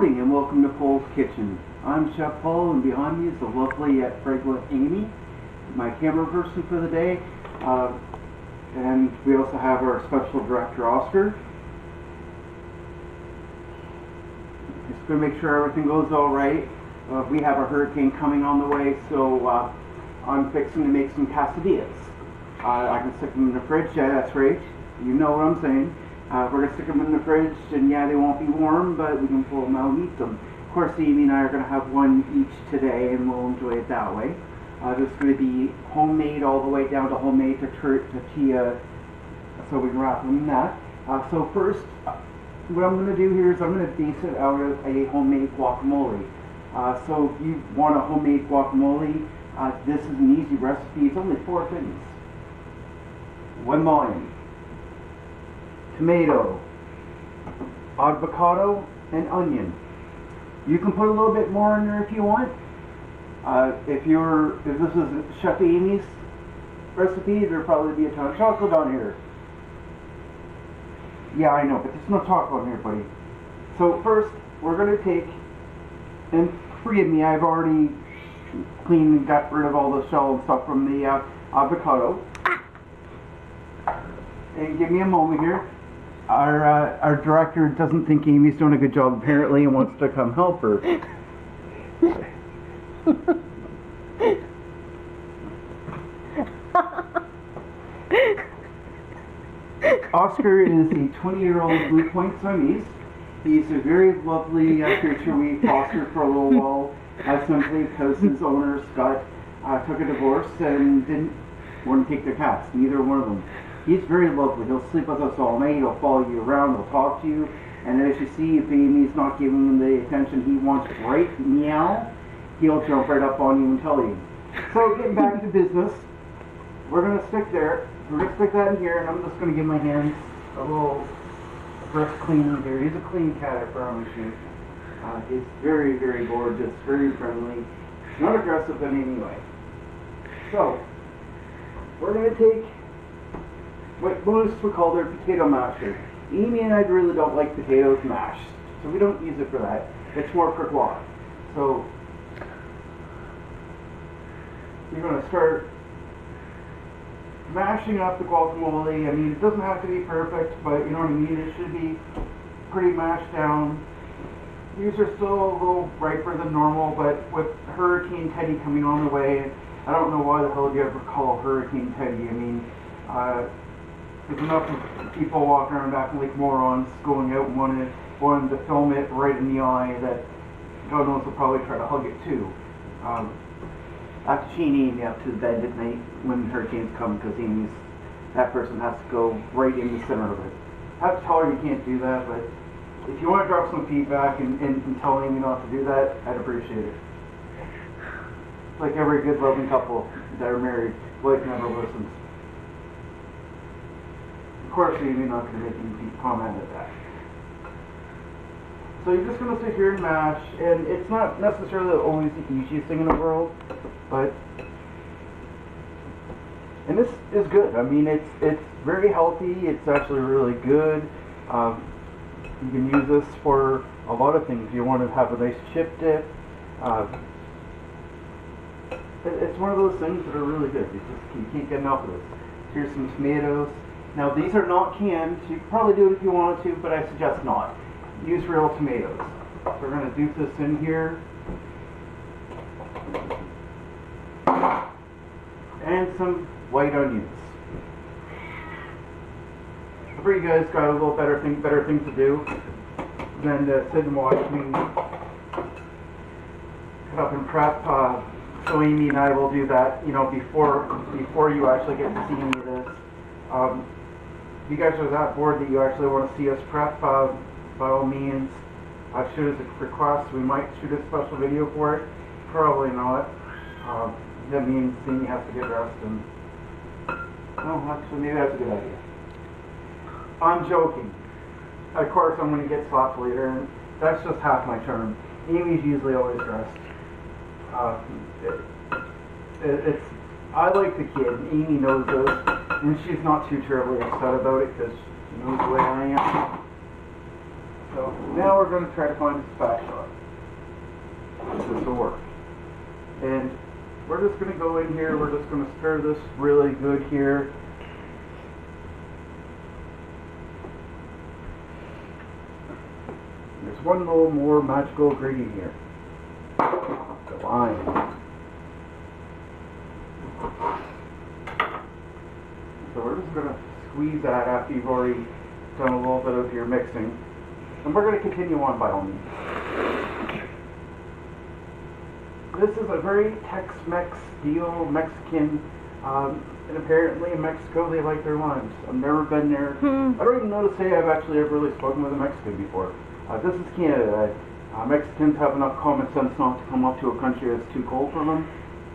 morning and welcome to Paul's Kitchen. I'm Chef Paul and behind me is the lovely yet fragrant Amy, my camera person for the day. And we also have our special director Oscar. Just going to make sure everything goes all right. We have a hurricane coming on the way, so I'm fixing to make some quesadillas. I can stick them in the fridge. Yeah, that's right. You know what I'm saying. We're going to stick them in the fridge, and yeah, they won't be warm, but we can pull them out and eat them. Of course, Amy and I are going to have one each today, and we'll enjoy it that way. This is going to be homemade all the way down to homemade tortilla, so we can wrap them in that. So first, what I'm going to do here is I'm going to base it out of a homemade guacamole. So if you want a homemade guacamole, this is an easy recipe. It's only 4 things. 1 onion, tomato, avocado, and onion. You can put a little bit more in there if you want. If this is Chef Amy's recipe, there'll probably be a ton of chocolate on here. Yeah, I know, but there's no chocolate on here, buddy. So first, we're going to take, and forgive me, I've already cleaned and got rid of all the shell and stuff from the avocado. And give me a moment here. Our director doesn't think Amy's doing a good job apparently and wants to come help her. Oscar is a 20-year-old Blue Point Siamese. He's a very lovely creature we fostered for a little while, simply because his owner, Scott, took a divorce and didn't want to take their cats, neither one of them. He's very lovely. He'll sleep with us all night, he'll follow you around, he'll talk to you, and as you see, if Amy's not giving him the attention he wants right meow, he'll jump right up on you and tell you. So getting back to business, we're going to stick there. We're going to stick that in here, and I'm just going to give my hands a little breath cleaning here. He's a clean cat, I promise you. He's very, very gorgeous, very friendly, not aggressive in any way. So, we're going to take what most would call their potato masher. Amy and I really don't like potatoes mashed, so we don't use it for that. It's more courtois. So, you're going to start mashing up the guacamole. I mean, it doesn't have to be perfect, but you know what I mean? It should be pretty mashed down. These are still a little riper than normal, but with Hurricane Teddy coming on the way, I don't know why the hell you ever call Hurricane Teddy. I mean, there's enough of people walking around acting like morons, going out and wanting to film it right in the eye that God knows they'll probably try to hug it too. I have to chain Amy up to the bed at night when hurricanes come because that person has to go right in the center of it. I have to tell her you can't do that, but if you want to drop some feedback and tell Amy not to do that, I'd appreciate it. It's like every good loving couple that are married, wife never listens. Of course, Amy's not going to make any comment at that. So you're just going to sit here and mash, and it's not necessarily always the easiest thing in the world, and this is good. I mean, it's very healthy. It's actually really good. You can use this for a lot of things. You want to have a nice chip dip. It's one of those things that are really good. You can't get enough of this. Here's some tomatoes. Now these are not canned. You could probably do it if you wanted to, but I suggest not. Use real tomatoes. So we're going to do this in here. And some white onions. Hopefully you guys got a little better thing to do than to sit and watch me cut up and prep. So Amy and I will do that, you know, before you actually get to see any of this. If you guys are that bored that you actually want to see us prep, by all means, shoot us a request. We might shoot a special video for it. Probably not. That means Amy has to get dressed and... Oh, actually, maybe that's a good idea. I'm joking. Of course, I'm going to get slapped later, and that's just half my charm. Amy's usually always dressed. I like the kid. Amy knows this, and she's not too terribly upset about it because she knows the way I am. So now we're going to try to find a spatula. This will work. And we're just going to go in here, we're just going to stir this really good here. There's one little more magical ingredient here. The lime. So we're just going to squeeze that after you've already done a little bit of your mixing. And we're going to continue on by all means. This is a very Tex-Mex style Mexican, and apparently in Mexico they like their limes. I've never been there. I don't even know to say I've actually ever really spoken with a Mexican before. This is Canada. Mexicans have enough common sense not to come up to a country that's too cold for them,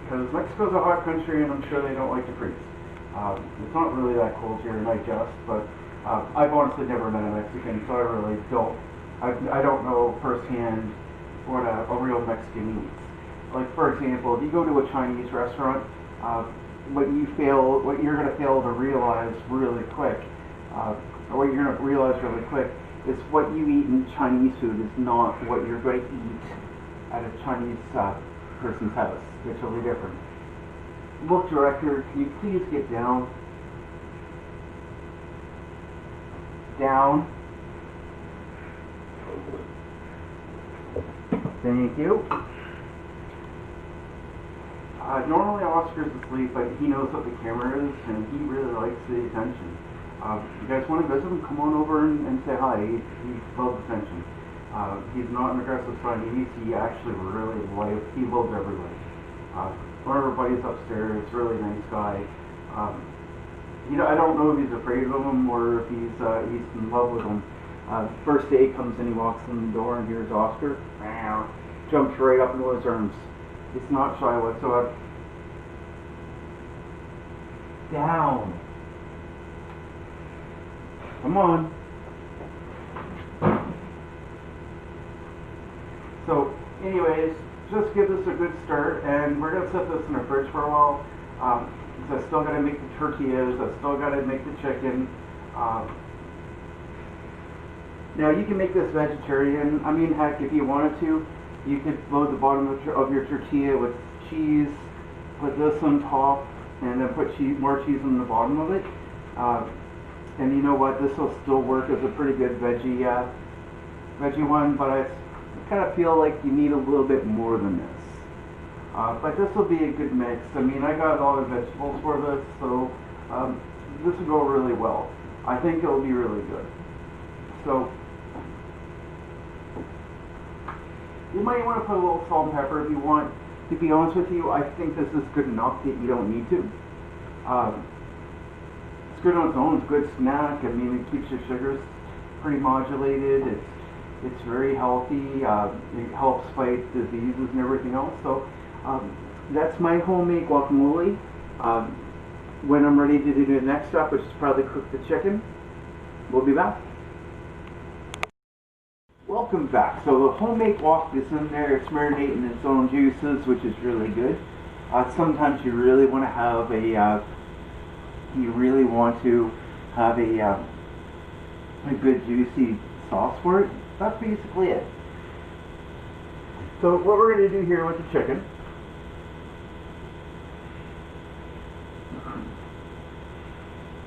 because Mexico's a hot country and I'm sure they don't like to freeze. It's not really that cold here, I guess, but I've honestly never met a Mexican, so I really don't. I don't know firsthand what a real Mexican eats. Like, for example, if you go to a Chinese restaurant, what you're going to fail to realize really quick, or what you're going to realize really quick, is what you eat in Chinese food is not what you're going to eat at a Chinese person's house. They're totally different. Look, director, can you please get down? Down. Thank you. Normally Oscar's asleep, but he knows what the camera is, and he really likes the attention. If you guys want to visit him, come on over and say hi. He loves attention. He's not an aggressive son. He actually really he loves everybody. One of our buddies upstairs, really nice guy. I don't know if he's afraid of him or if he's in love with him. First day he comes in, he walks in the door and hears Oscar. Jumps right up into his arms. He's not shy whatsoever. Down. Come on. So, anyways, just give this a good start, and we're gonna set this in the fridge for a while. Because I still gotta make the tortillas. I still gotta make the chicken. Now you can make this vegetarian. I mean, heck, if you wanted to, you could load the bottom of your tortilla with cheese, put this on top, and then put more cheese on the bottom of it. And you know what? This will still work as a pretty good veggie one, but I kind of feel like you need a little bit more than this. But this will be a good mix. I mean, I got all the vegetables for this, so this will go really well. I think it'll be really good. So you might want to put a little salt and pepper if you want. To be honest with you, I think this is good enough that you don't need to. It's good on its own. It's a good snack. I mean, it keeps your sugars pretty modulated. It's very healthy. It helps fight diseases and everything else. So that's my homemade guacamole. When I'm ready to do the next step, which is probably cook the chicken, we'll be back. Welcome back. So the homemade guac is in there. It's marinating its own juices, which is really good. Sometimes you really want to have a good juicy sauce for it. That's basically it. So what we're going to do here with the chicken,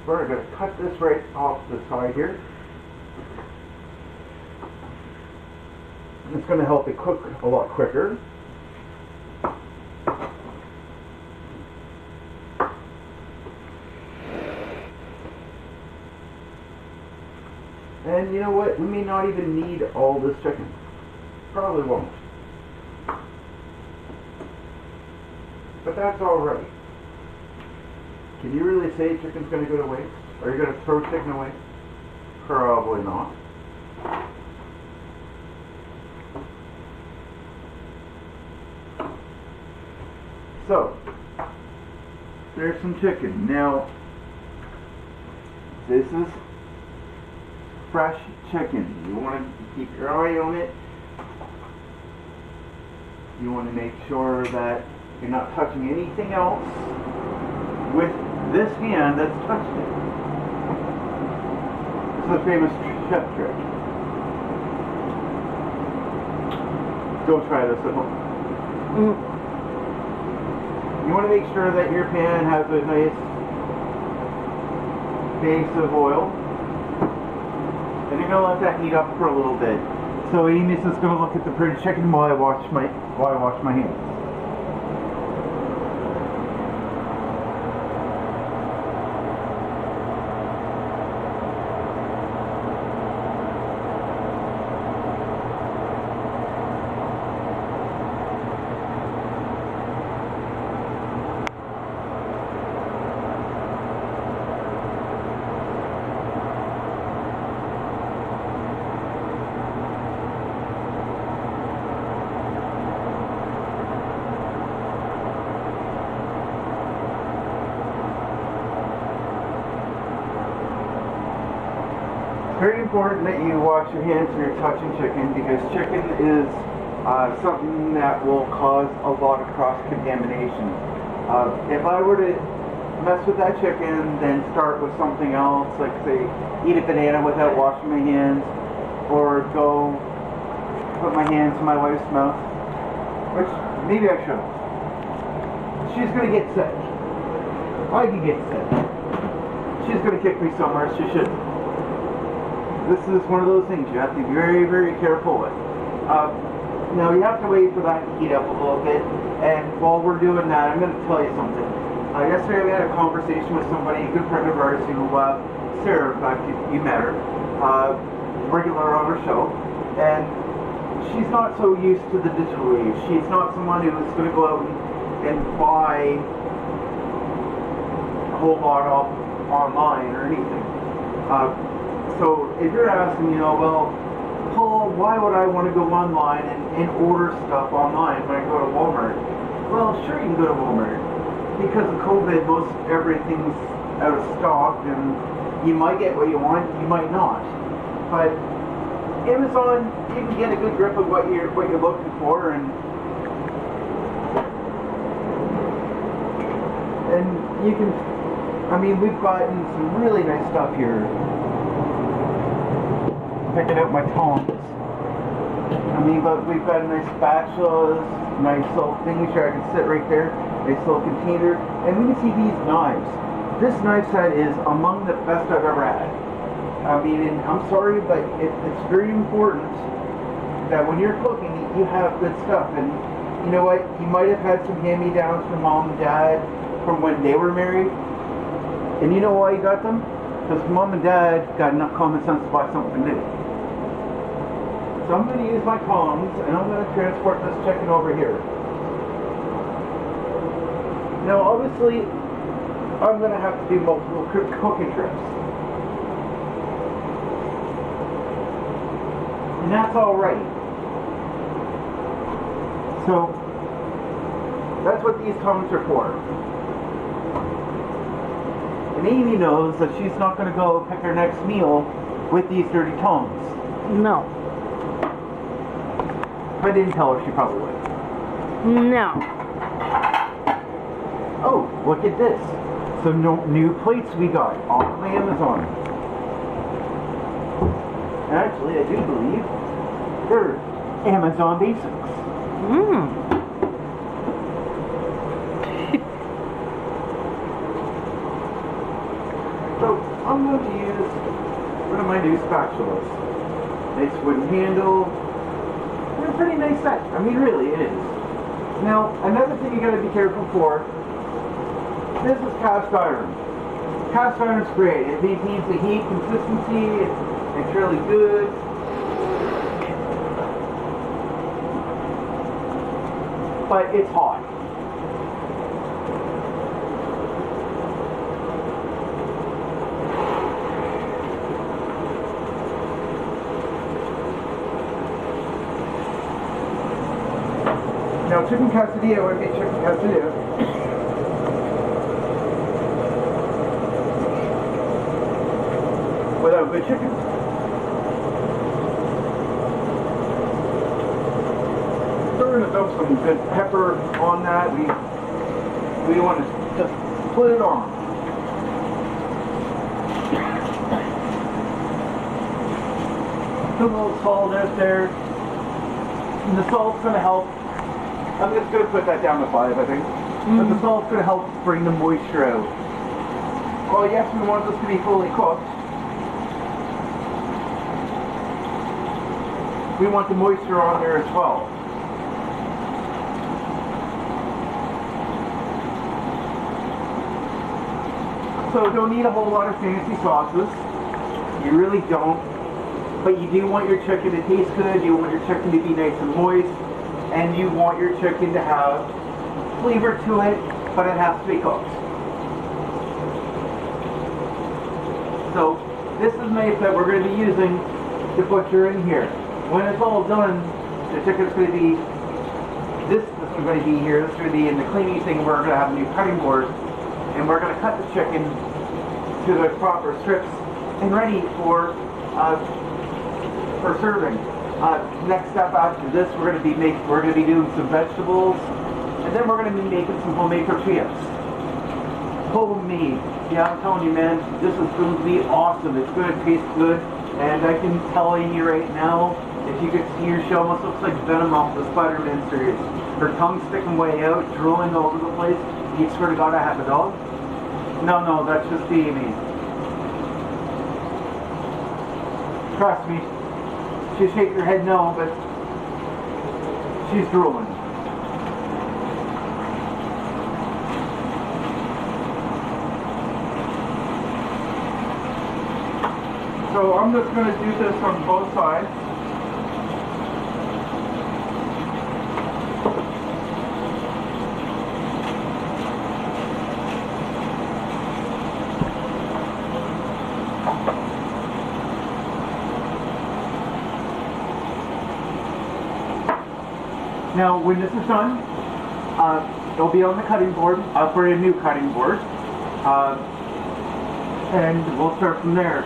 we're going to cut this right off the side here. It's going to help it cook a lot quicker. And you know what? We may not even need all this chicken. Probably won't. But that's alright. Can you really say chicken's going to go to waste? Are you going to throw chicken away? Probably not. So, there's some chicken. Now, this is fresh chicken. You want to keep your eye on it. You want to make sure that you're not touching anything else with this hand that's touched it. This is a famous chef trick. Go try this at home. You want to make sure that your pan has a nice base of oil. And you're going to let that heat up for a little bit. So Amy's just going to look at the pretty chicken while I wash my hands. Very important that you wash your hands when you're touching chicken, because chicken is something that will cause a lot of cross-contamination. If I were to mess with that chicken, then start with something else, like say eat a banana without washing my hands, or go put my hands in my wife's mouth, which maybe I shouldn't. She's going to get sick. I can get sick. She's going to kick me somewhere she shouldn't. This is one of those things you have to be very, very careful with. Now you have to wait for that to heat up a little bit, and while we're doing that, I'm going to tell you something. Yesterday we had a conversation with somebody, a good friend of ours, who, Sarah, in fact, you met her, regular on our show, and she's not so used to the digital age. She's not someone who's going to go out and buy a whole lot off online or anything. So if you're asking, well, Paul, why would I want to go online and order stuff online when I go to Walmart? Well, sure, you can go to Walmart. Because of COVID, most everything's out of stock, and you might get what you want, you might not. But Amazon, you can get a good grip of what you're looking for, and you can. I mean, we've gotten some really nice stuff here. Picking out my tongs. I mean, but we've got nice spatulas, nice little things here. I can sit right there, nice little container, and we can see these knives. This knife set is among the best I've ever had. I mean, and I'm sorry, but it's very important that when you're cooking, you have good stuff. And you know what? You might have had some hand-me-downs from mom and dad from when they were married. And you know why you got them? Because mom and dad got enough common sense to buy something new. So I'm going to use my tongs, and I'm going to transport this chicken over here. Now, obviously, I'm going to have to do multiple cooking trips. And that's alright. So, that's what these tongs are for. And Amy knows that she's not going to go pick her next meal with these dirty tongs. No. If I didn't tell her, she probably would. No. Oh, look at this. Some new plates we got off my Amazon. Actually, I do believe they're Amazon Basics. So, I'm going to use one of my new spatulas. Nice wooden handle. They're a pretty nice set. I mean, really, it is. Now, another thing you got to be careful for, this is cast iron. Cast iron's great. It maintains the heat consistency. It's really good. But it's hot. Now, chicken quesadilla would be chicken quesadilla. Without good chicken. So we're going to dump some good pepper on that. We want to just put it on. Put a little salt out there. And the salt's going to help. I'm just going to put that down to 5, I think. But the salt's going to help bring the moisture out. Well, yes, we want this to be fully cooked. We want the moisture on there as well. So don't need a whole lot of fancy sauces. You really don't. But you do want your chicken to taste good. You want your chicken to be nice and moist. And you want your chicken to have flavor to it, but it has to be cooked. So this is knife that we're going to be using to butcher in here. When it's all done, the chicken's going to be, this is going to be here, this is going to be in the cleaning thing. We're going to have a new cutting board, and we're going to cut the chicken to the proper strips and ready for serving. Next step after this, we're going to be doing some vegetables, and then we're going to be making some homemade tortillas. Homemade. Yeah, I'm telling you, man, this is going to be awesome. It's going to taste good, and I can tell you right now, if you could see her, she almost looks like Venom off the Spider-Man series. Her tongue's sticking way out, drooling all over the place. You swear to God I have a dog? No, that's just Amy. Trust me. She's shaking her head no, but she's drooling. So I'm just going to do this on both sides. Now, when this is done, it'll be on the cutting board. I'll bring a new cutting board, and we'll start from there.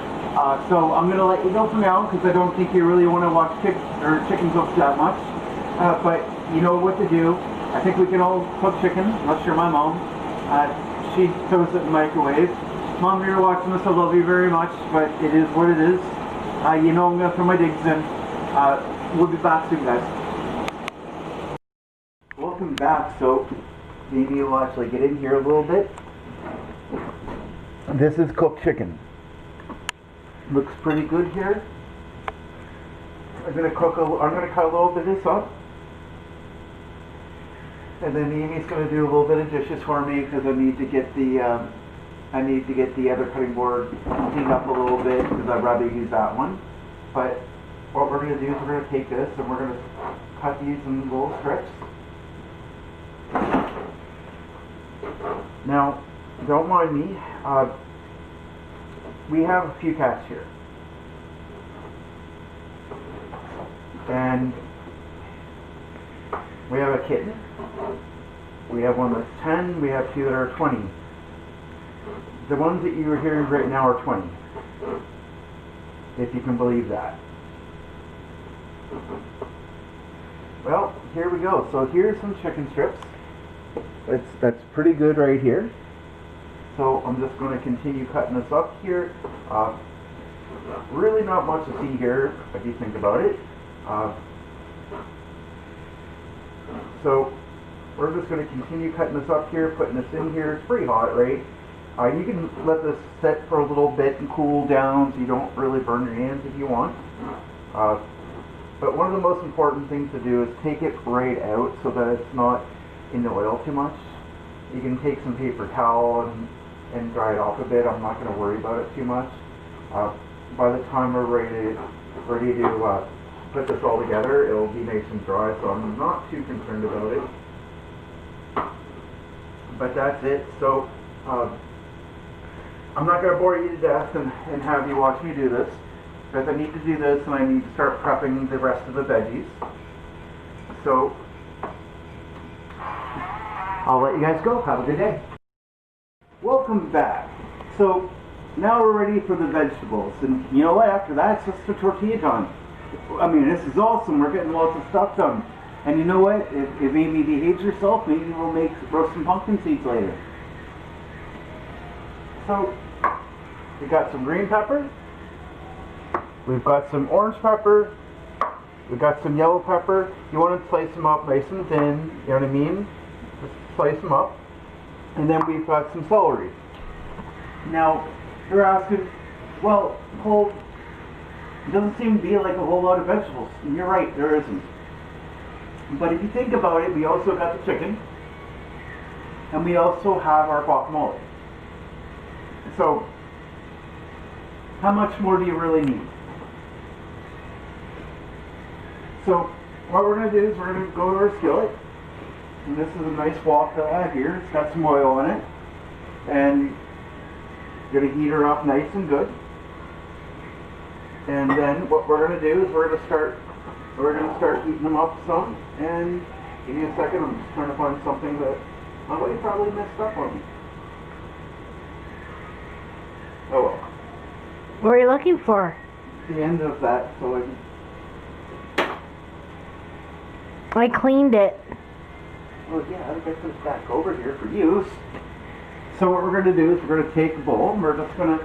So I'm going to let you go for now because I don't think you really want to watch chicken cook that much. But you know what to do. I think we can all cook chicken, unless you're my mom. She toasts it in the microwave. Mom, if you're watching this, I love you very much, but it is what it is. You know I'm going to throw my digs in. We'll be back soon, guys. Welcome back. So maybe you'll actually get in here a little bit. This is cooked chicken. Looks pretty good here. I'm gonna cut a little bit of this up, and then Amy's gonna do a little bit of dishes for me because I need to get the other cutting board cleaned up a little bit because I'd rather use that one. But what we're gonna do is we're gonna take this and we're gonna cut these in little strips. Now, don't mind me. We have a few cats here. And we have a kitten. We have one that's 10. We have 2 that are 20. The ones that you are hearing right now are 20. If you can believe that. Well, here we go. So here's some chicken strips. That's pretty good right here. So I'm just going to continue cutting this up here. Really not much to see here if you think about it. So we're just going to continue cutting this up here, putting this in here. It's pretty hot, right? You can let this sit for a little bit and cool down so you don't really burn your hands if you want. But one of the most important things to do is take it right out so that it's not in the oil too much. You can take some paper towel and dry it off a bit. I'm not going to worry about it too much. By the time we're ready to put this all together, it'll be nice and dry, so I'm not too concerned about it. But that's it. So I'm not going to bore you to death and have you watch me do this, because I need to do this and I need to start prepping the rest of the veggies. So I'll let you guys go. Have a good day. Welcome back. So now we're ready for the vegetables, and you know what? After that, it's just the tortilla time. I mean, this is awesome. We're getting lots of stuff done. And you know what? If Amy behaves herself, maybe we'll roast some pumpkin seeds later. So we got some green pepper. We've got some orange pepper. We got some yellow pepper. You want to slice them up nice and thin. You know what I mean? Just slice them up. And then we've got some celery. Now, you're asking, well, Cole, it doesn't seem to be like a whole lot of vegetables. And you're right, there isn't. But if you think about it, we also got the chicken. And we also have our guacamole. So, how much more do you really need? So, what we're going to do is we're going to go to our skillet. And this is a nice wok that I have here. It's got some oil in it. And you're going to heat her up nice and good. And then what we're going to do is we're going to start heating them up some. And give me a second, I'm just trying to find something that my wife probably messed up on me. Oh well. What are you looking for? The end of that, so I cleaned it. oh yeah, I'll get this back over here for use. So what we're going to do is we're going to take a bowl and we're just going to,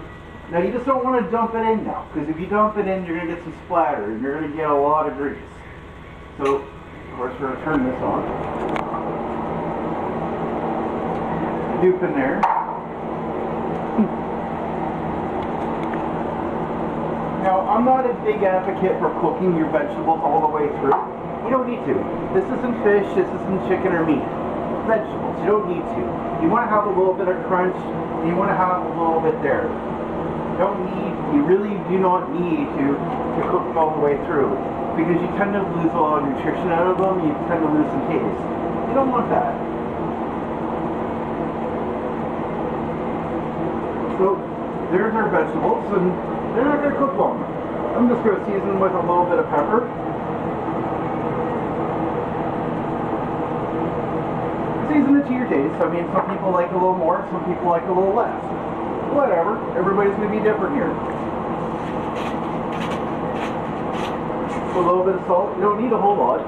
now you just don't want to dump it in now, because if you dump it in, you're going to get some splatter and you're going to get a lot of grease. So, of course, we're going to turn this on. Dupe in there. Now, I'm not a big advocate for cooking your vegetables all the way through. You don't need to. This isn't fish, this isn't chicken or meat. Vegetables, you don't need to. You want to have a little bit of crunch, and you want to have a little bit there. You really do not need to cook them all the way through, because you tend to lose a lot of nutrition out of them, you tend to lose some taste. You don't want that. So, there's our vegetables, and they're not going to cook long. I'm just going to season them with a little bit of pepper. Season it to your taste. I mean, some people like a little more, some people like a little less. Whatever. Everybody's going to be different here. A little bit of salt. You don't need a whole lot.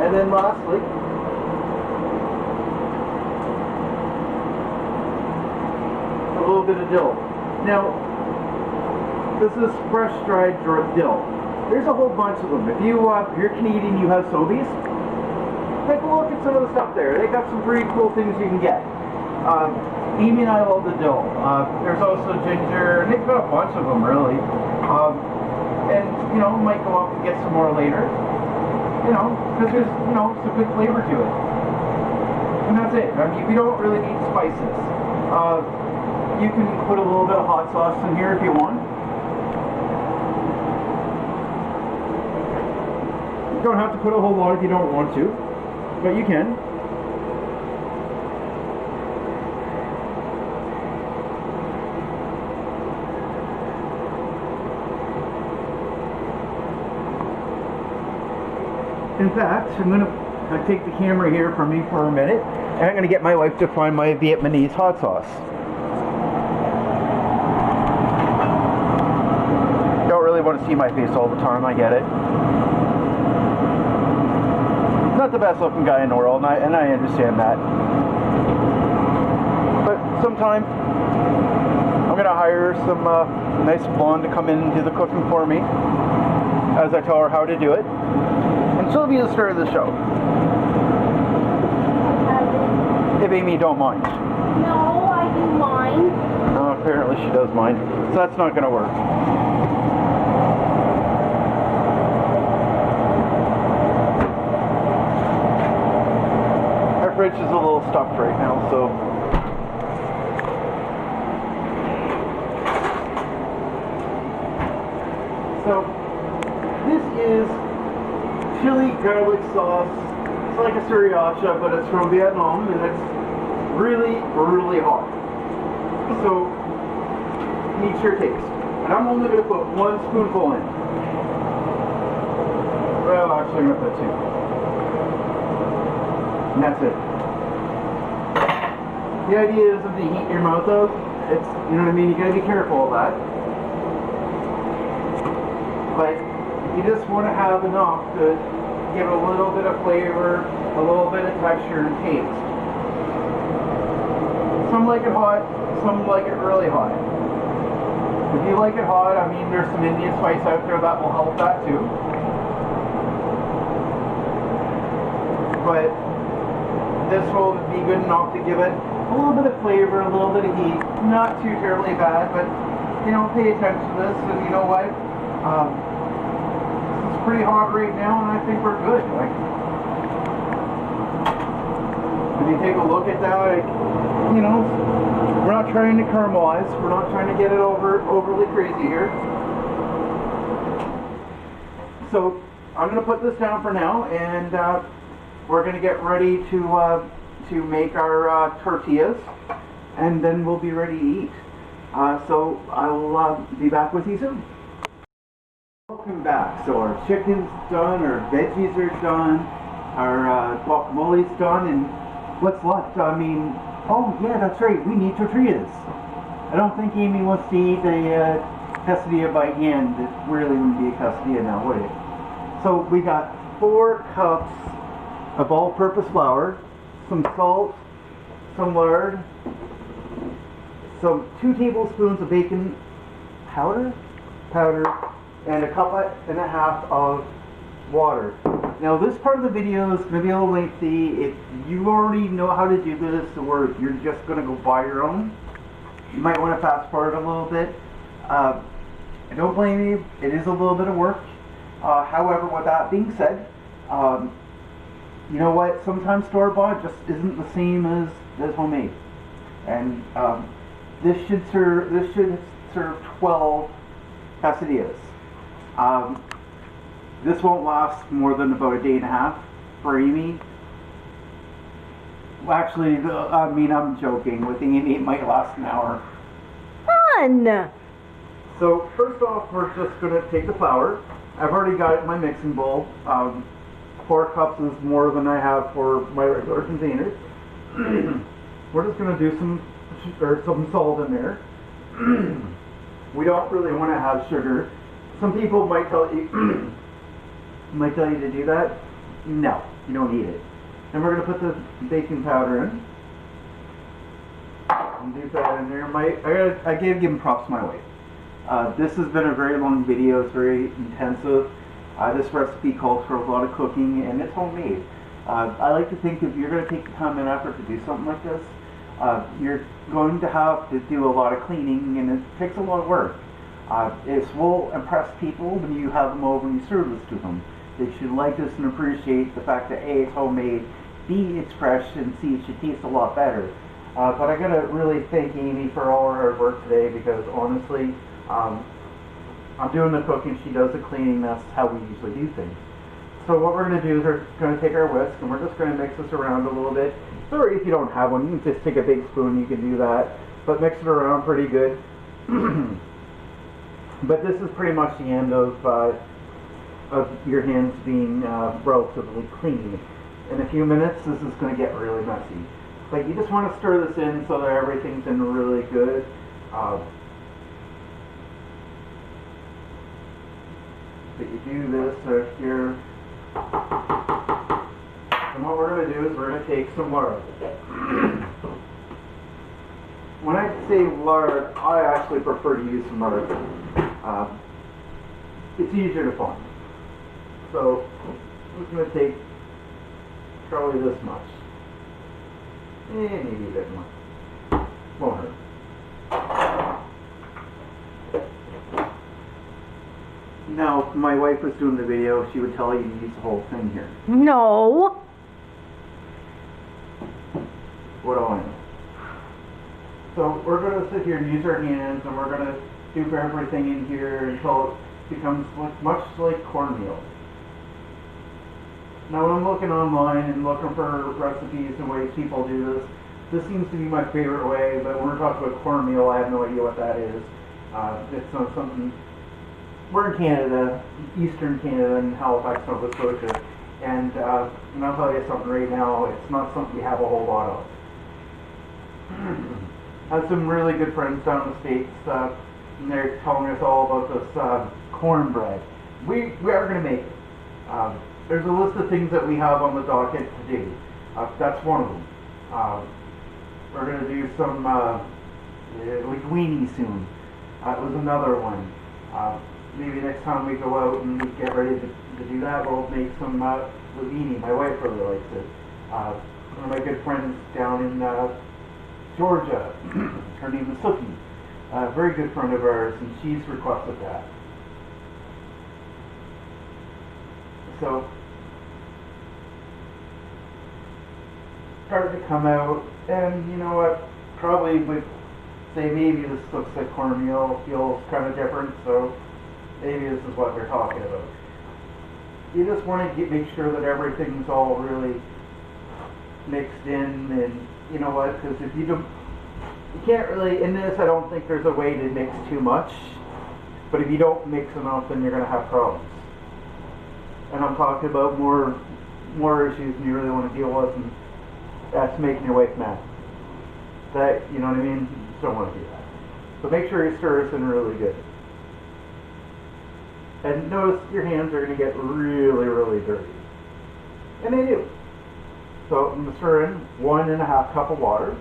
And then lastly, a little bit of dill. Now, this is fresh dried dill. There's a whole bunch of them. If you're Canadian, you have Sobeys. Take a look at some of the stuff there. They got some pretty cool things you can get. Amy and I love the dill. There's also ginger, and they've got a bunch of them really. And might go up and get some more later. Because there's some good flavor to it. And that's it. I mean, you don't really need spices. You can put a little bit of hot sauce in here if you want. You don't have to put a whole lot if you don't want to. But you can. In fact, I'm going to take the camera here from me for a minute, and I'm going to get my wife to find my Vietnamese hot sauce. Don't really want to see my face all the time, I get it. Not the best looking guy in the world, and I understand that. But sometime I'm gonna hire some nice blonde to come in and do the cooking for me as I tell her how to do it, and she'll be the star of the show. If Amy don't mind. No, I do mind. No, apparently she does mind, so that's not gonna work. Fridge is a little stuffed right now, so this is chili garlic sauce. It's like a sriracha, but it's from Vietnam, and it's really, really hot. So meet your taste. And I'm only going to put 1 spoonful in. Well, actually I'm going to put 2. And that's it. The idea isn't to heat your mouth out. It's, you know what I mean? You gotta be careful of that. But you just want to have enough to give a little bit of flavor, a little bit of texture and taste. Some like it hot, some like it really hot. If you like it hot, I mean, there's some Indian spice out there that will help that too. but this will be good enough to give it a little bit of flavor, a little bit of heat. Not too terribly bad, but you know, pay attention to this, and you know what? It's pretty hot right now, and I think we're good. Like, if you take a look at that, you know, we're not trying to caramelize. We're not trying to get it overly crazy here. So I'm going to put this down for now, and we're going to get ready to make our tortillas, and then we'll be ready to eat. So I'll be back with you soon. Welcome back. So our chicken's done, our veggies are done, our guacamole's done, and what's left? I mean, oh yeah, that's right, we need tortillas. I don't think Amy wants to eat a quesadilla by hand. It really wouldn't be a quesadilla now, would it? So we got 4 cups of all-purpose flour, some salt, some lard, some 2 tablespoons of bacon powder, and a cup and a half of water. Now this part of the video is going to be a little lengthy. If you already know how to do this, or if you're just going to go buy your own, you might want to fast forward a little bit. I don't blame you. It is a little bit of work. However, with that being said, you know what? Sometimes store-bought just isn't the same as homemade. And this should serve 12 quesadillas. This won't last more than about a day and a half for Amy. Well, actually, I mean, I'm joking. With Amy, it might last an hour. Fun! So first off, we're just going to take the flour. I've already got it in my mixing bowl. 4 cups is more than I have for my regular containers. We're just going to do some salt in there. We don't really want to have sugar. Some people might tell you to do that. No, you don't need it. And we're going to put the baking powder in. And do that in there. I gotta give props my wife. This has been a very long video. It's very intensive. This recipe calls for a lot of cooking, and it's homemade. I like to think if you're going to take the time and effort to do something like this, you're going to have to do a lot of cleaning, and it takes a lot of work. It will impress people when you have them over and you serve this to them. They should like this and appreciate the fact that A, it's homemade, B, it's fresh, and C, it should taste a lot better. But I gotta really thank Amy for all her hard work today, because honestly, I'm doing the cooking, she does the cleaning. That's how we usually do things. So what we're going to do is we're going to take our whisk, and we're just going to mix this around a little bit. Or if you don't have one, you can just take a big spoon, you can do that. But mix it around pretty good. But this is pretty much the end of your hands being relatively clean. In a few minutes, this is going to get really messy. But you just want to stir this in so that everything's in really good. But you do this here. And what we're going to do is we're going to take some lard. When I say lard, I actually prefer to use some lard. It's easier to find. So I'm just going to take probably this much. Maybe a bit more. Won't hurt. Now, if my wife was doing the video, she would tell you to use the whole thing here. No. What do I know? So we're going to sit here and use our hands, and we're going to do everything in here until it becomes much like cornmeal. Now, when I'm looking online and looking for recipes and ways people do this, this seems to be my favorite way. But when we're talking about cornmeal, I have no idea what that is. It's not something. We're in Canada, Eastern Canada, in Halifax, Nova Scotia, and I'll tell you something right now, it's not something we have a whole lot of. I have some really good friends down in the States, and they're telling us all about this cornbread. We are going to make it. There's a list of things that we have on the docket to do. That's one of them. We're going to do some linguine soon. It was another one. Maybe next time we go out and we get ready to do that, we'll make some linguine. My wife really likes it. One of my good friends down in Georgia, her name is Sookie, a very good friend of ours, and she's requested that. So, started to come out, and you know what, probably would say maybe this looks like cornmeal, feels kind of different, so maybe this is what they're talking about. You just want to make sure that everything's all really mixed in, and you know what, because if you don't, you can't really, in this I don't think there's a way to mix too much, but if you don't mix enough then you're going to have problems. And I'm talking about more issues than you really want to deal with, and that's making your wife mad. That, you know what I mean? You just don't want to do that. So make sure you stir this in really good. And notice your hands are going to get really, really dirty. And they do. So I'm going to stir in 1.5 cups of water.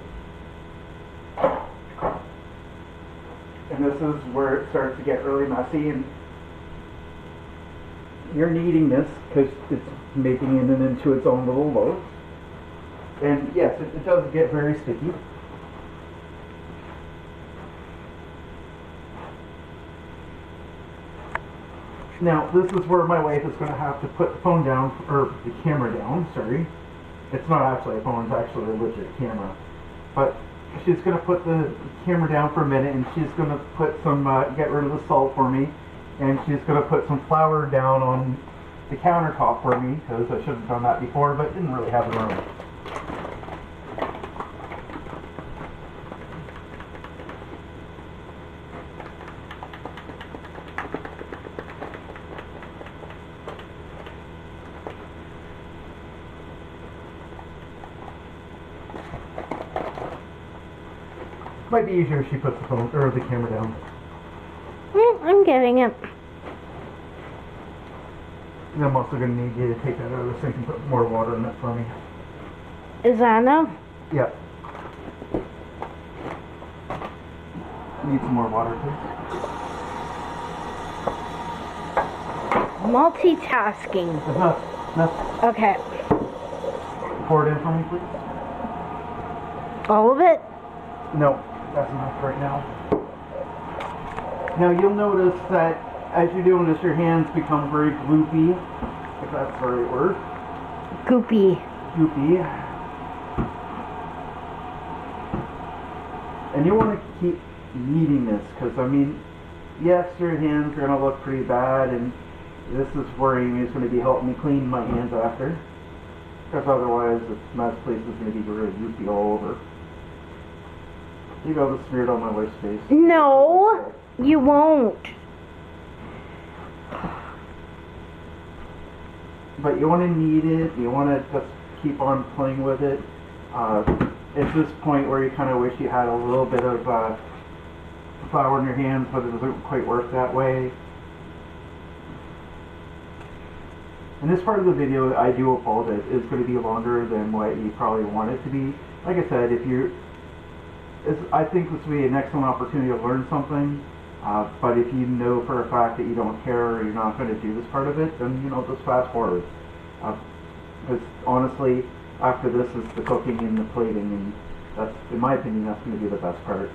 And this is where it starts to get really messy, and you're kneading this because it's making it into its own little loaf. And yes, it does get very sticky. Now, this is where my wife is going to have to put the phone down, or the camera down, sorry. It's not actually a phone, it's actually a legit camera. But she's going to put the camera down for a minute, and she's going to put some, get rid of the salt for me. And she's going to put some flour down on the countertop for me, because I should have done that before, but didn't really have the room. Might be easier if she puts the phone or the camera down. I'm getting it. And I'm also going to need you to take that out of the sink and put more water in it for me. Is that enough? Yep. Need some more water, please. Multitasking. Enough. Okay. Pour it in for me, please. All of it? No, that's enough right now. Now you'll notice that as you're doing this, your hands become very gloopy, if that's the right word. Goopy. Goopy. And you want to keep kneading this, because I mean, yes, your hands are going to look pretty bad, and this is where Amy's going to be helping me clean my hands after, because otherwise this mess place is going to be really goopy all over. You go to smear it on my wife's face. No, you won't. But you want to knead it, you want to just keep on playing with it. It's this point where you kind of wish you had a little bit of flour in your hands, but it doesn't quite work that way. And this part of the video, I do apologize, is going to be longer than what you probably want it to be. Like I said, I think this will be an excellent opportunity to learn something. But if you know for a fact that you don't care or you're not going to do this part of it, then just fast forward. Because honestly, after this is the cooking and the plating, and that's, in my opinion, that's going to be the best part.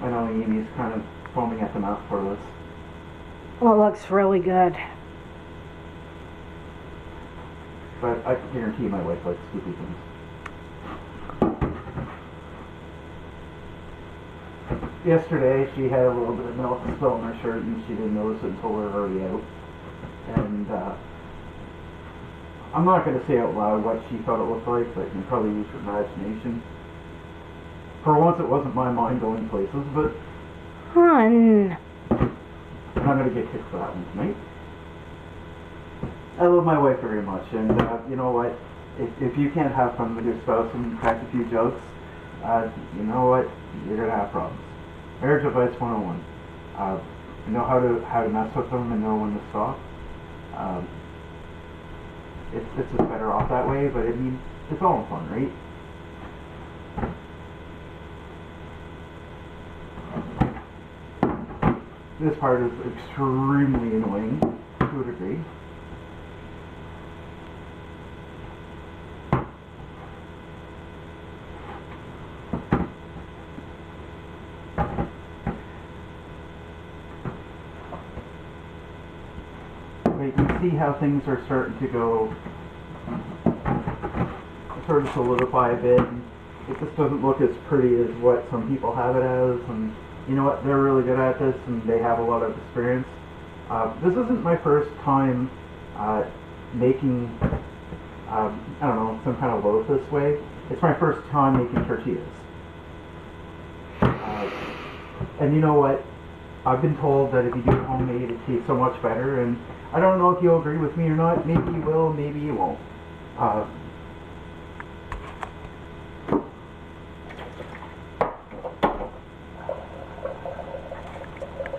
I know Amy's kind of foaming at the mouth for this. Well, it looks really good. But I can guarantee my wife likes scoopy things. Yesterday, she had a little bit of milk spill on her shirt, and she didn't notice it until we were already out. And I'm not going to say out loud what she thought it looked like, but you can probably use your imagination. For once, it wasn't my mind going places, but Hun. I'm not going to get kicked for that one tonight. I love my wife very much, and you know what? If you can't have fun with your spouse and crack a few jokes, you know what? You're going to have problems. Marriage advice 101. Know how to mess with them and know when to stop. It's just better off that way, but I mean, it's all fun, right? This part is extremely annoying to a degree. see how things are starting to go, sort of solidify a bit. It just doesn't look as pretty as what some people have it as, and you know what, they're really good at this and they have a lot of experience. This isn't my first time making, I don't know, some kind of loaf this way. It's my first time making tortillas. And you know what? I've been told that if you do it homemade, it tastes so much better, and I don't know if you'll agree with me or not. Maybe you will, maybe you won't.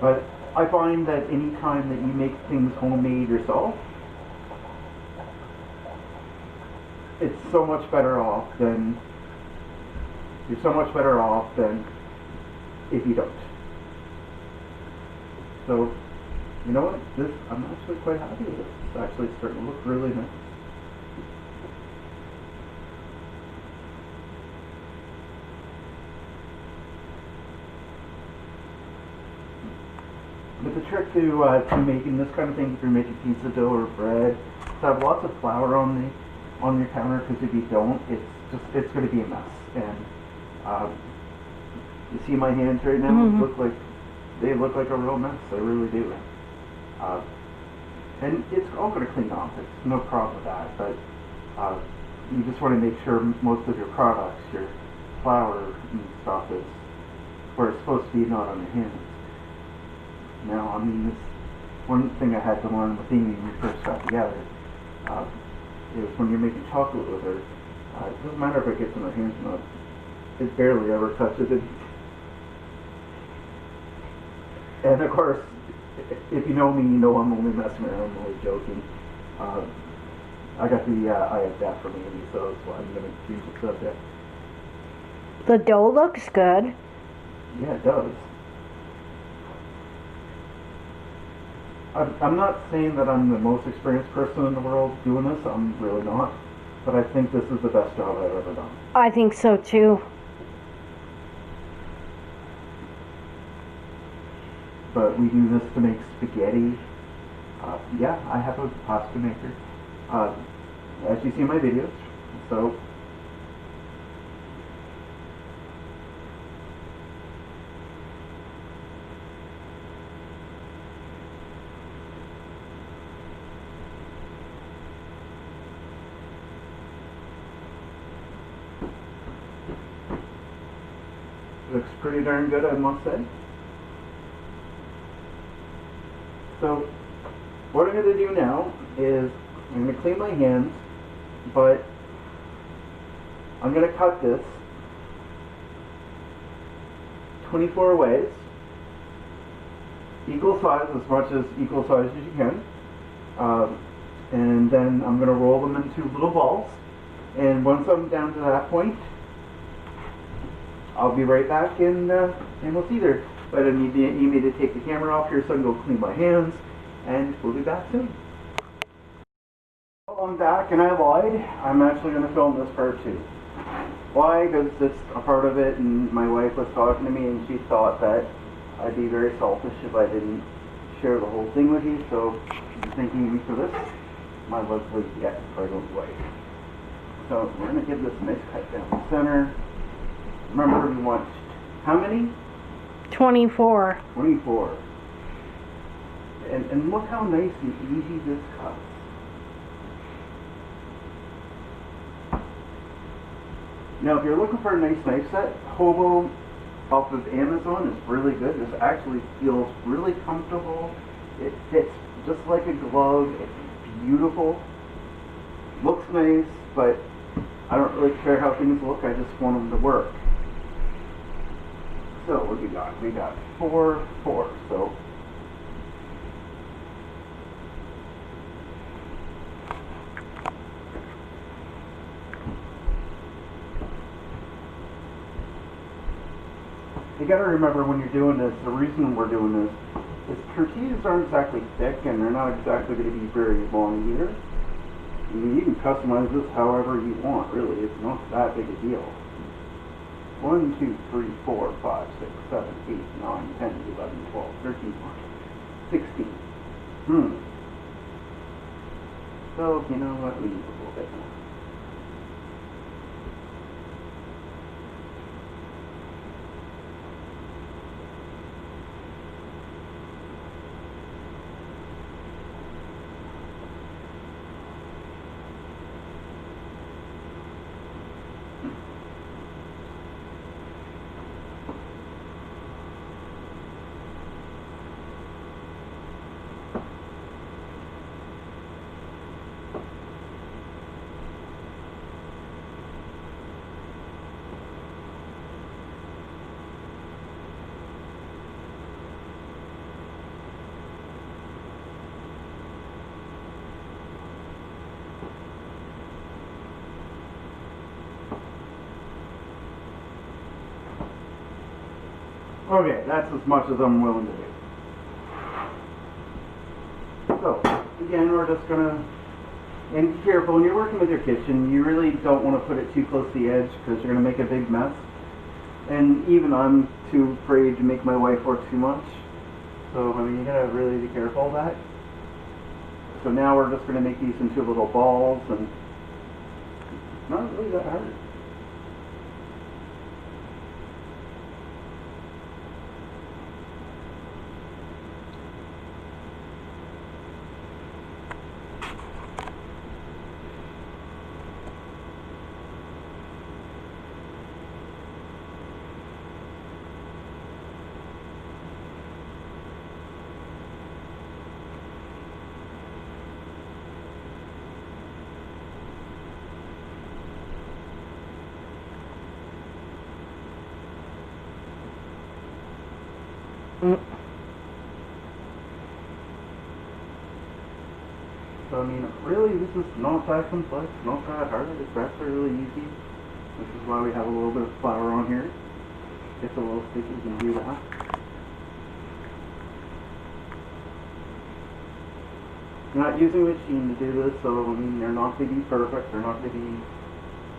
But I find that any time that you make things homemade yourself, it's so much better off than, you're so much better off than if you don't. So, you know what? This, I'm actually quite happy with this. It's actually starting to look really nice. But the trick to making this kind of thing, if you're making pizza dough or bread, is to have lots of flour on your counter, because if you don't, it's going to be a mess. And you see my hands right now? They look like a real mess. They really do. And it's all going to clean off. It's no problem with that. But you just want to make sure most of your products, your flour and stuff, is where it's supposed to be, not on your hands. Now, I mean, this one thing I had to learn with Amy when we first got together is when you're making chocolate with her, it doesn't matter if it gets in her hands or not. It barely ever touches it. And of course, if you know me, you know I'm only messing around, I'm only joking. I got the eye of death from Amy, so that's why I'm going to change the subject. The dough looks good. Yeah, it does. I'm not saying that I'm the most experienced person in the world doing this. I'm really not. But I think this is the best job I've ever done. I think so too. But we do this to make spaghetti. Yeah, I have a pasta maker. As you see in my videos. So, looks pretty darn good, I must say. So, what I'm going to do now is I'm going to clean my hands, but I'm going to cut this 24 ways, equal size, as much as equal size as you can, and then I'm going to roll them into little balls, and once I'm down to that point, I'll be right back and we'll see there. But I need me to take the camera off here so I can go clean my hands, and we'll be back soon. Well, I'm back, and I lied. I'm actually going to film this part too. Why? Because it's a part of it, and my wife was talking to me, and she thought that I'd be very selfish if I didn't share the whole thing with you, so I'm thanking you for this, my lovely pregnant wife. So we're going to give this a nice cut down the center. Remember, we want how many? 24. 24. And look how nice and easy this cuts. Now, if you're looking for a nice knife set, Hobo off of Amazon is really good. This actually feels really comfortable. It fits just like a glove. It's beautiful. Looks nice, but I don't really care how things look. I just want them to work. So what do we got? We got 4, 4. So you got to remember when you're doing this, the reason we're doing this is tortillas aren't exactly thick, and they're not exactly going to be very long either. I mean, you can customize this however you want, really. It's not that big a deal. 1, 2, 3, 4, 5, 6, 7, 8, 9, 10, 11, 12, 13, 14, 16. So, you know what, we need a little bit more. Okay, that's as much as I'm willing to do. So, again, we're just gonna, and be careful, when you're working with your kitchen, you really don't want to put it too close to the edge because you're gonna make a big mess. And even I'm too afraid to make my wife work too much. So, I mean, you gotta really be careful of that. So now we're just gonna make these into little balls, and not really that hard. So I mean, really, this is not that complex, not that hard. It's actually really easy. This is why we have a little bit of flour on here. It's a little sticky, you can do that. I'm not using a machine to do this, so I mean, they're not going to be perfect. They're not going to be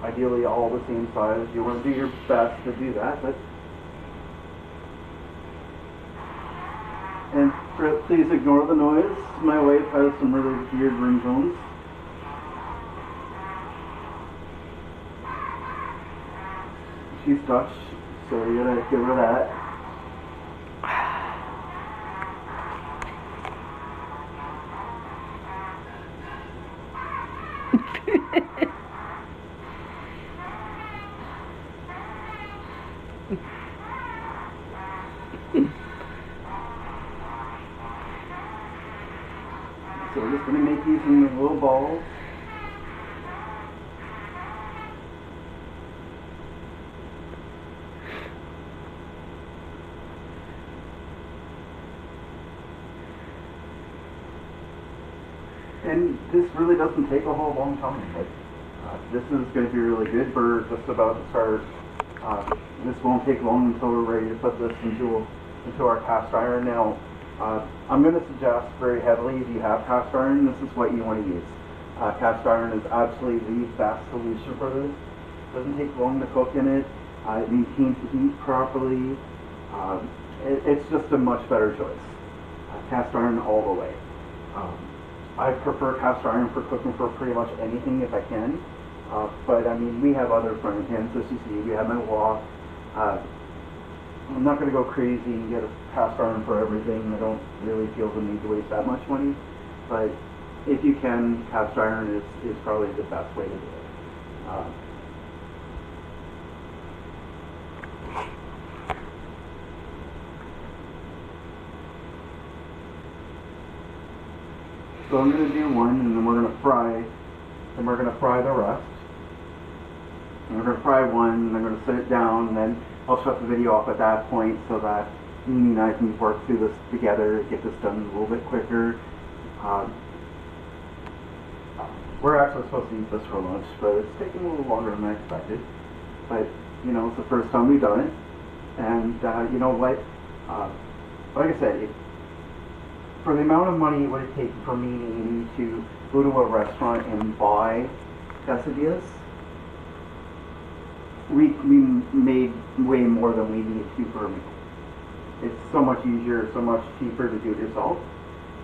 ideally all the same size. You want to do your best to do that, but and please ignore the noise. My wife has some really weird ringtones. She's Dutch, so you gotta give her that. So we're just gonna make these into little balls. And this really doesn't take a whole long time. Like, this is going to be really good. We're just about to start. This won't take long until we're ready to put this into our cast iron. Now, I'm going to suggest very heavily, if you have cast iron, this is what you want to use. Cast iron is absolutely the best solution for this. It doesn't take long to cook in it. It maintains the heat properly. It's just a much better choice. Cast iron all the way. I prefer cast iron for cooking for pretty much anything if I can. But I mean, we have other frying pans, as you see. We have my wok. I'm not going to go crazy and get a cast iron for everything. I don't really feel the need to waste that much money. But if you can, cast iron is probably the best way to do it. So I'm going to do one, and then we're going to fry the rest. And we're going to fry one, and I'm going to set it down, and then I'll shut the video off at that point so that Mimi and I can work through this together, get this done a little bit quicker. We're actually supposed to eat this for lunch, but it's taking a little longer than I expected. But, you know, it's the first time we've done it. And, you know what? Like I said, for the amount of money it would have taken for me and Amy to go to a restaurant and buy quesadillas, we made way more than we needed to for a meal. It's so much easier, so much cheaper to do it yourself.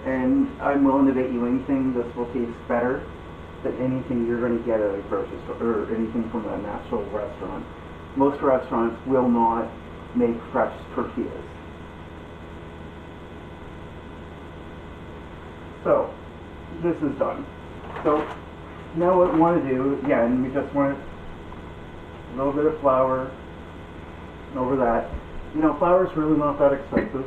And I'm willing to bet you anything this will taste better than anything you're going to get at a grocery store or anything from a natural restaurant. Most restaurants will not make fresh tortillas. So, this is done. So, now what we want to do, again, we just want a little bit of flour over that. You know, flour is really not that expensive.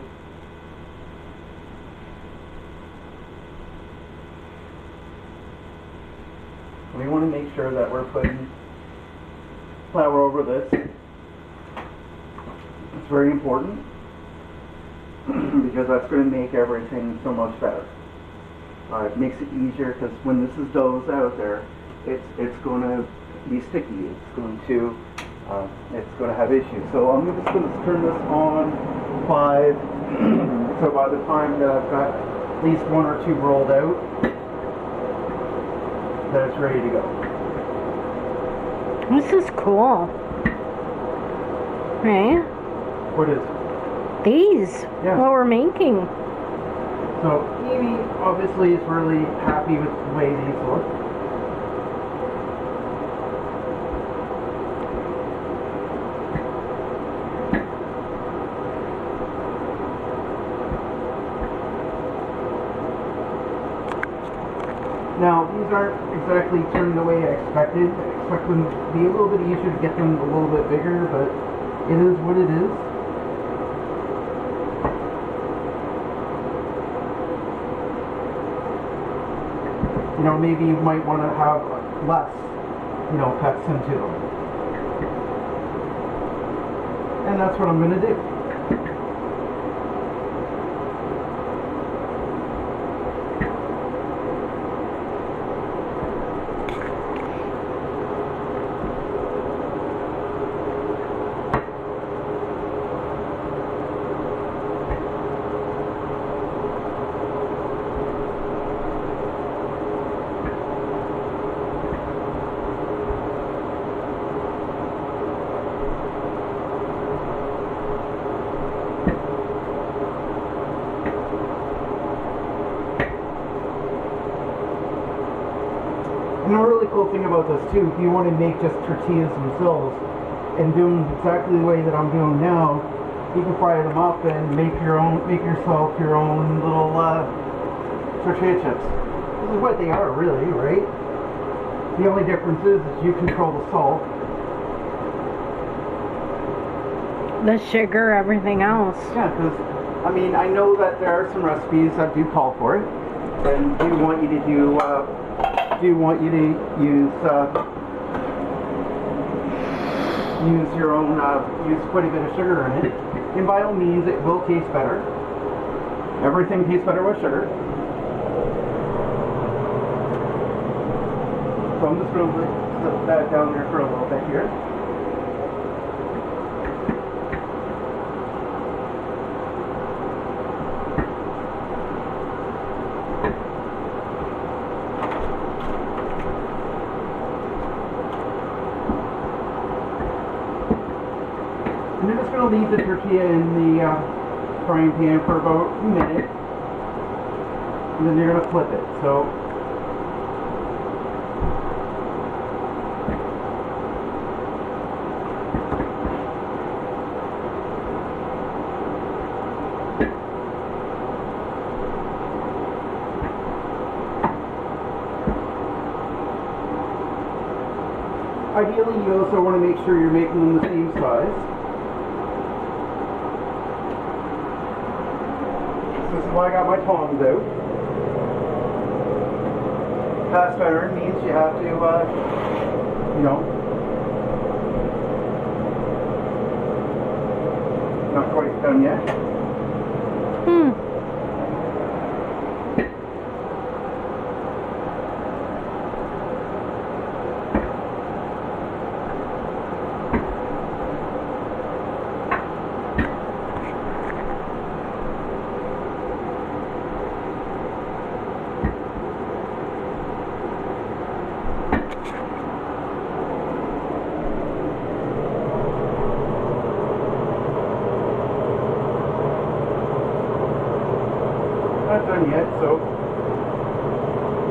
We want to make sure that we're putting flour over this. It's very important because that's going to make everything so much better. It makes it easier because when this is doughs out there, it's going to be sticky. It's going to have issues. So I'm just going to turn this on 5. So by the time that I've got at least 1 or 2 rolled out, that it's ready to go. This is cool. Right? What is it? These. Yeah. What we're making. So Amy obviously is really happy with the way these look. Now, these aren't exactly turned the way I expected. I expect them to be a little bit easier to get them a little bit bigger, but it is what it is. You know, maybe you might want to have less, you know, cuts into them. And that's what I'm going to do. And a really cool thing about this too, if you want to make just tortillas themselves and do them exactly the way that I'm doing now, you can fry them up and make yourself your own little tortilla chips. This is what they are really, right? The only difference is you control the salt. The sugar, everything else. Yeah, because I mean, I know that there are some recipes that do call for it, and do want you to use your own, use quite a bit of sugar in it. And by all means, it will taste better. Everything tastes better with sugar. So I'm just going to put that down there for a little bit here. And you're just going to leave the tortilla in the frying pan for about a minute. And then you're going to flip it. So ideally you also want to make sure you're making them the same size. This is why I got my tongs out. Cast iron means you have to, you know, not quite done yet. Not done yet, so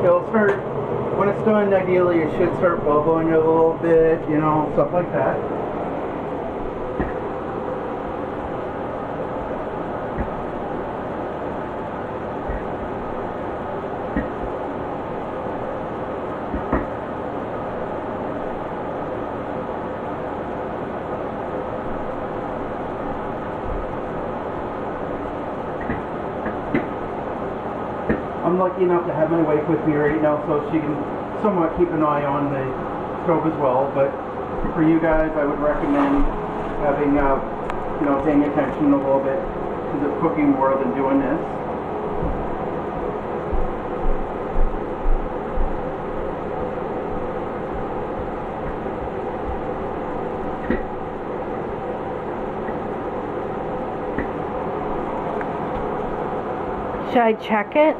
it'll start when it's done, ideally it should start bubbling a little bit, you know, stuff like that. I'm lucky enough to have my wife with me right now, so she can somewhat keep an eye on the stove as well. But for you guys, I would recommend having, you know, paying attention a little bit to the cooking more than doing this. Should I check it?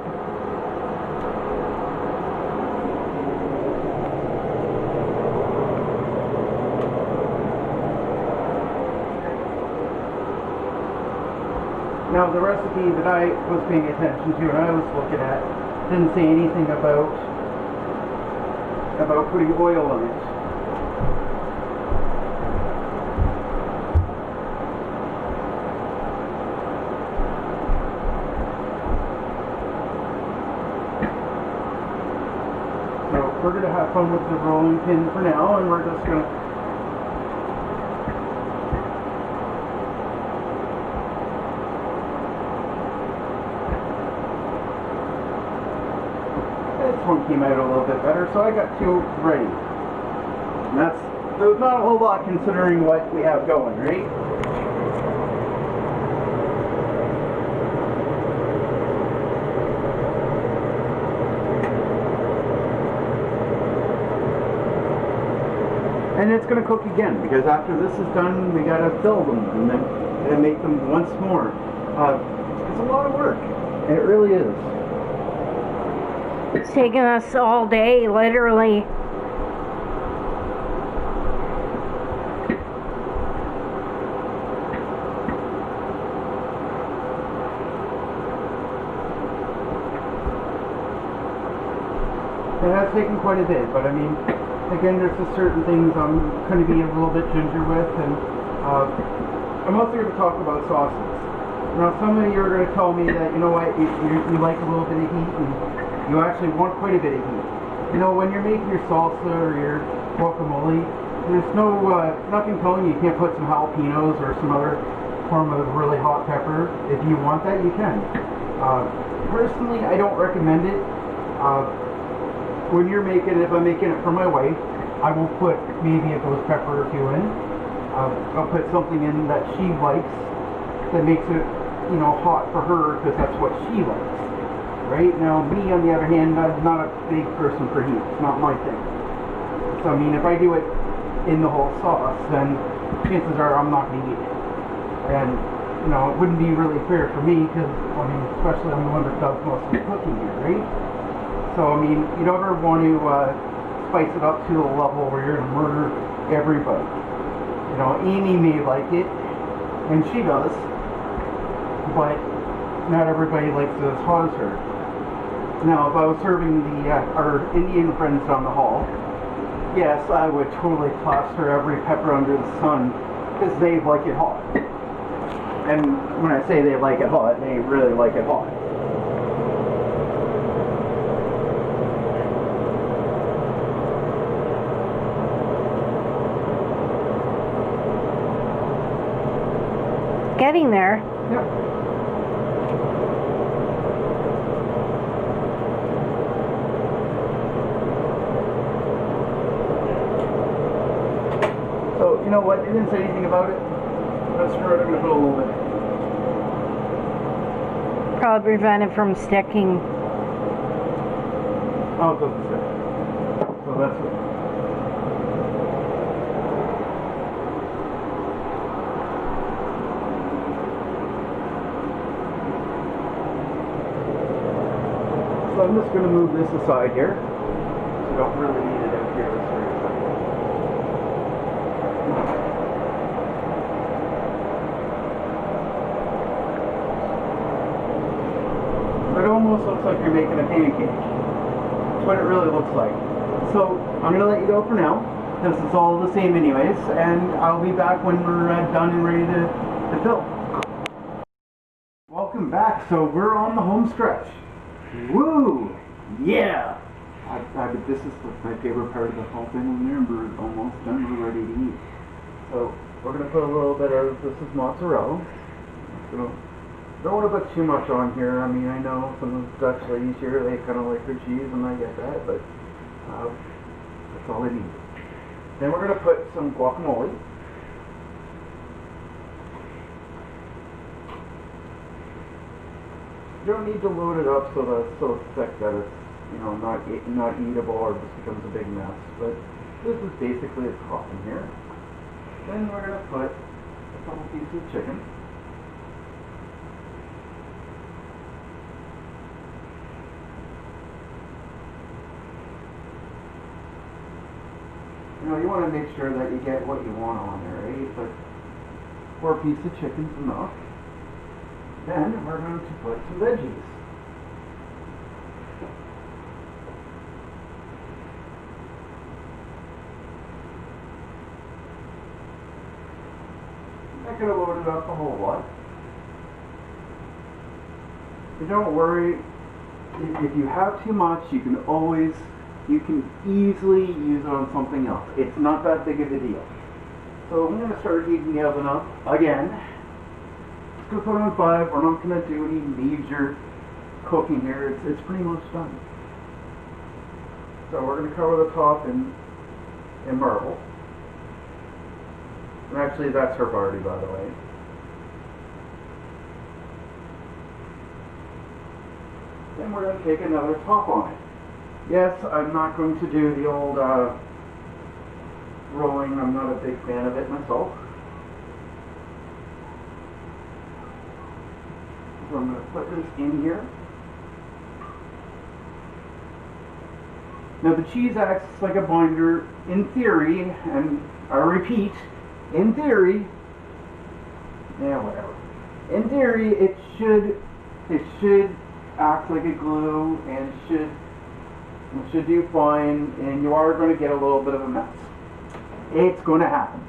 Now, the recipe that I was paying attention to and I was looking at didn't say anything about putting oil in it. So we're going to have fun with the rolling pin for now, and we're just going to this one came out a little bit better, so I got two ready. And there's not a whole lot considering what we have going, right? And it's going to cook again, because after this is done, we got to fill them and make them once more. It's a lot of work. It really is. It's taken us all day, literally. It has taken quite a bit, but I mean, again, there's just certain things I'm going to be a little bit ginger with, and I'm also going to talk about sauces. Now, some of you are going to tell me that, you know what, you like a little bit of heat, and you actually want quite a bit of heat. You know, when you're making your salsa or your guacamole, there's nothing telling you can't put some jalapenos or some other form of really hot pepper. If you want that, you can. Personally, I don't recommend it. When you're making it, if I'm making it for my wife, I will put maybe a ghost pepper or two in. I'll put something in that she likes that makes it, you know, hot for her, because that's what she likes. Right? Now, me, on the other hand, I'm not a big person for heat. It's not my thing. So, I mean, if I do it in the whole sauce, then chances are I'm not going to eat it. And, you know, it wouldn't be really fair for me, because, I mean, especially I'm the one that does most of the cooking here, right? So, I mean, you don't ever want to spice it up to a level where you're going to murder everybody. You know, Amy may like it, and she does, but not everybody likes it as hot as her. Now, if I was serving our Indian friends down the hall, yes, I would totally plaster every pepper under the sun, because they like it hot. And when I say they like it hot, they really like it hot. Getting there. Yep. So, you know what, it didn't say anything about it. Let's stir it, I'm going to put a little bit. Probably prevent it from sticking. Oh, it doesn't stick. So that's it. So I'm just going to move this aside here. So I don't really need it out here this very second. It almost looks like you're making a pancake. what it really looks like. So I'm gonna let you go for now. This is all the same anyways, and I'll be back when we're done and ready to fill. Welcome back. So we're on the home stretch. Woo! Yeah! This is my favorite part of the whole thing when we're almost done, we're ready to eat. So we're going to put a little bit of, this is mozzarella. So don't want to put too much on here. I mean, I know some of the Dutch ladies here, they kind of like their cheese, and I get that, but that's all they need. Then we're going to put some guacamole. You don't need to load it up so that it's so thick that it's, you know, not eatable or just becomes a big mess. But this is basically a topping here. Then we're going to put a couple pieces of chicken. You know, you want to make sure that you get what you want on there, right? But 4 pieces of chicken's enough. Then we're going to put some veggies. I'm not going to load it up a whole lot. But don't worry, if you have too much, you can easily use it on something else. It's not that big of a deal. So I'm going to start heating the oven up again. Just going to put it on 5. We're not going to do any major cooking here. It's pretty much done. So we're going to cover the top in marble. And actually that's her party, by the way. Then we're going to take another top on it. Yes, I'm not going to do the old rolling. I'm not a big fan of it myself. So I'm going to put this in here. Now the cheese acts like a binder in theory, and I repeat, in theory, yeah, whatever. In theory, it should act like a glue and it should do fine, and you are going to get a little bit of a mess. It's going to happen.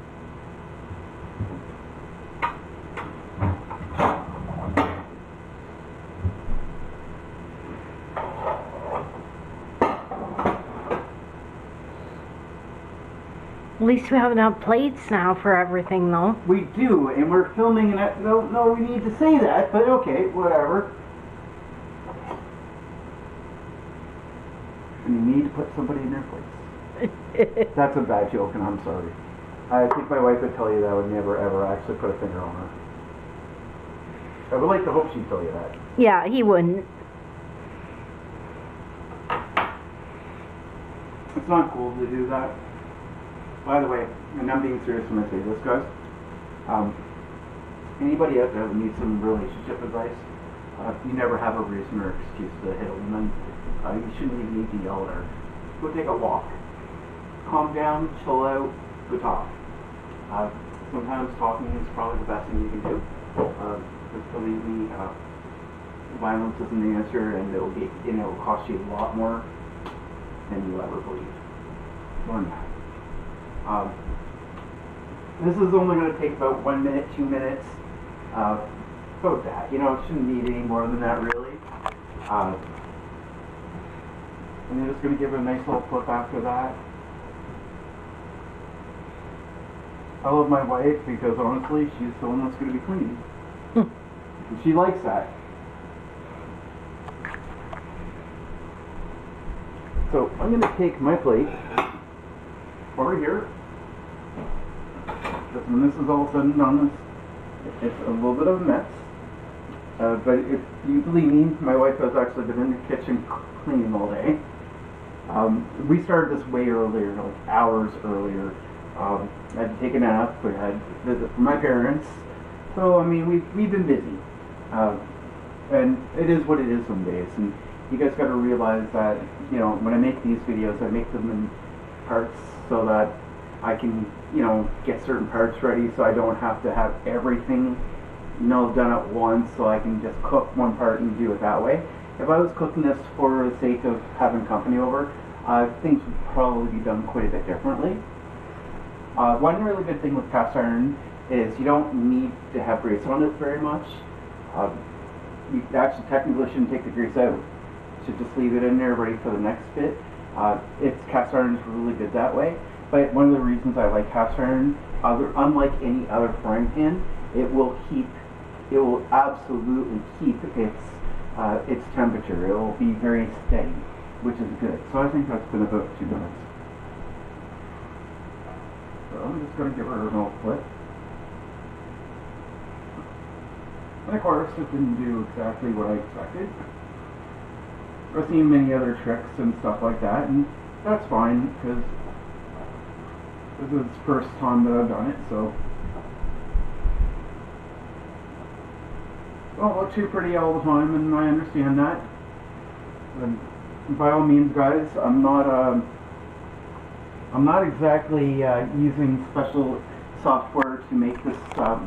At least we have enough plates now for everything, though. We do, and we're filming, and no, we need to say that, but okay, whatever. And you need to put somebody in their place. That's a bad joke, and I'm sorry. I think my wife would tell you that I would never, ever actually put a finger on her. I would like to hope she'd tell you that. Yeah, he wouldn't. It's not cool to do that. By the way, and I'm being serious when I say this, guys. Anybody out there that needs some relationship advice, you never have a reason or excuse to hit a woman. You shouldn't even need to yell at her. Go take a walk. Calm down, chill out, go talk. Sometimes talking is probably the best thing you can do. Because believe me, violence isn't the answer, and it'll cost you a lot more than you ever believe. Learn that. This is only going to take about 1 minute, 2 minutes. About that. You know, it shouldn't need any more than that, really. And you're just going to give it a nice little flip after that. I love my wife because honestly, she's the one that's going to be cleaning. And she likes that. So I'm going to take my plate over here. Because when this is all said and done, it's a little bit of a mess. But if you believe me, my wife has actually been in the kitchen cleaning all day. We started this way earlier, like hours earlier. I had to take a nap. We had a visit from my parents. So, I mean, we've been busy. And it is what it is some days. And you guys got to realize that, you know, when I make these videos, I make them in parts so that I can, you know, get certain parts ready so I don't have to have everything, you know, done at once, so I can just cook one part and do it that way. if I was cooking this for the sake of having company over, things would probably be done quite a bit differently. One really good thing with cast iron is you don't need to have grease on it very much. You actually technically shouldn't take the grease out. You should just leave it in there ready for the next bit. It's cast iron is really good that way. But one of the reasons I like cast iron, unlike any other frying pan, it will absolutely keep its temperature. It will be very steady, which is good. So I think that's been about 2 minutes. So I'm just going to give her an old flip. And of course, it didn't do exactly what I expected. I've seen many other tricks and stuff like that, and that's fine, because this is the first time that I've done it, so. Don't look too pretty all the time, and I understand that. And by all means, guys, I'm not exactly using special software to make this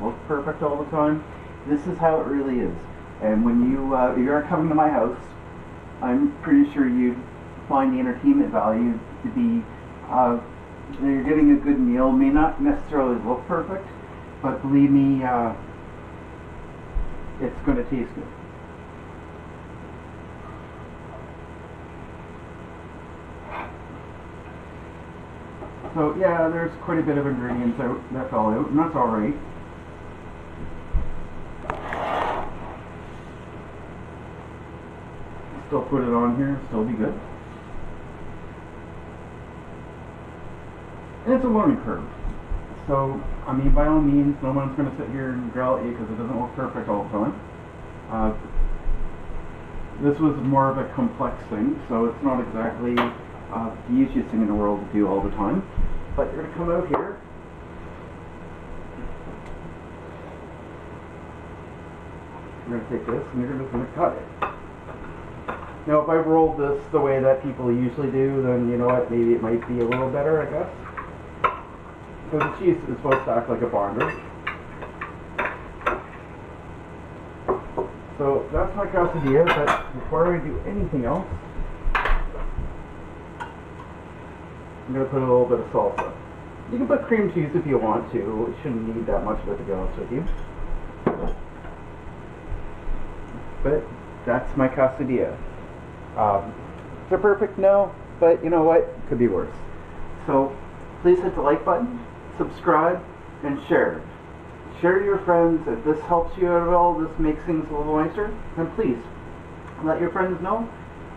look perfect all the time. This is how it really is. And when if you're coming to my house, I'm pretty sure you'd find the entertainment value to be you're getting a good meal. May not necessarily look perfect, but believe me, it's going to taste good. So yeah, there's quite a bit of ingredients that fell out, and that's alright. Still put it on here, still be good. And it's a learning curve. So, I mean, by all means, no one's going to sit here and growl at you because it doesn't look perfect all the time. This was more of a complex thing, so it's not exactly the easiest thing in the world to do all the time. But you're going to come out here. You're going to take this and you're just going to cut it. Now, if I rolled this the way that people usually do, then you know what, maybe it might be a little better, I guess. Because the cheese is supposed to act like a bonder. So that's my quesadilla, but before I do anything else, I'm going to put a little bit of salsa. You can put cream cheese if you want to. You shouldn't need that much of it, to be honest with you. But that's my quesadilla. Is it perfect? No, but you know what? It could be worse. So please hit the like button, subscribe, and share. Share to your friends. If this helps you at all, this makes things a little nicer, then please let your friends know.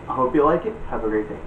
I hope you like it. Have a great day.